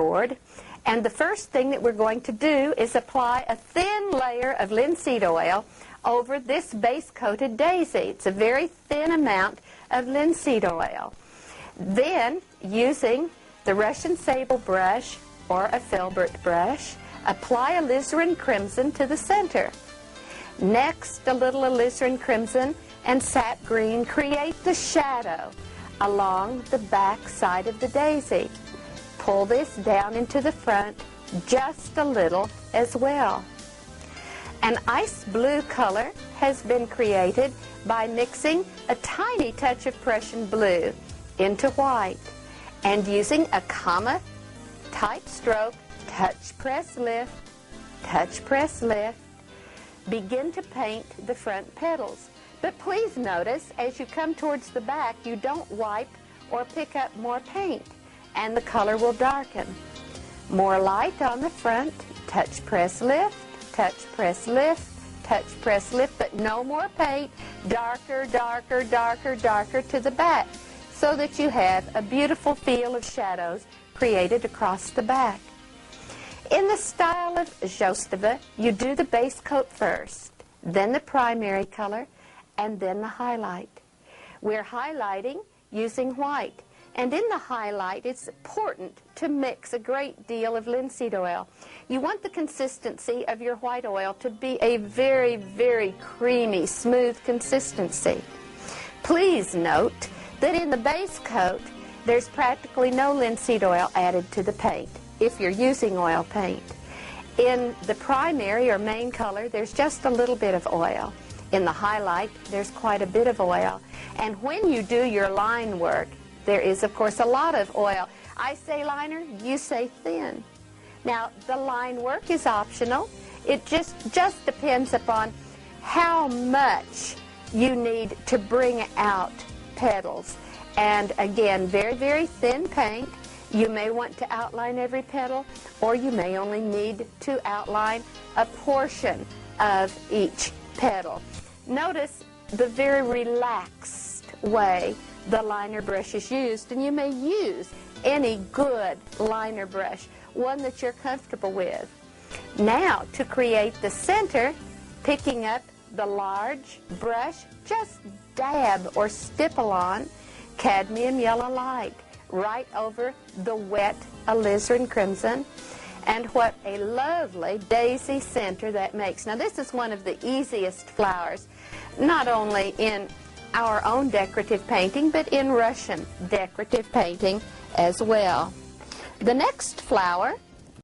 board. And the first thing that we're going to do is apply a thin layer of linseed oil over this base-coated daisy. It's a very thin amount of linseed oil. Then, using the Russian sable brush or a filbert brush, apply alizarin crimson to the center. Next, a little alizarin crimson and sap green create the shadow along the back side of the daisy. Pull this down into the front just a little as well. An ice blue color has been created by mixing a tiny touch of Prussian blue into white and using a comma type stroke, touch, press, lift, begin to paint the front petals. But please notice, as you come towards the back, you don't wipe or pick up more paint, and the color will darken. More light on the front, touch, press, lift, touch, press, lift, touch, press, lift, but no more paint, darker, darker, darker, darker to the back, so that you have a beautiful feel of shadows created across the back. In the style of Zhostovo, you do the base coat first, then the primary color, and then the highlight. We're highlighting using white. And in the highlight, it's important to mix a great deal of linseed oil. You want the consistency of your white oil to be a very, very creamy, smooth consistency. Please note that in the base coat, there's practically no linseed oil added to the paint, if you're using oil paint. In the primary or main color, there's just a little bit of oil. In the highlight, there's quite a bit of oil. And when you do your line work, there is, of course, a lot of oil. I say liner, you say thin. Now, the line work is optional. It just depends upon how much you need to bring out petals. And again, very, very thin paint. You may want to outline every petal, or you may only need to outline a portion of each petal. Notice the very relaxed way the liner brush is used, and you may use any good liner brush, one that you're comfortable with. Now, to create the center, picking up the large brush, just dab or stipple on cadmium yellow light right over the wet alizarin crimson, and what a lovely daisy center that makes. Now, this is one of the easiest flowers, not only in our own decorative painting, but in Russian decorative painting as well. The next flower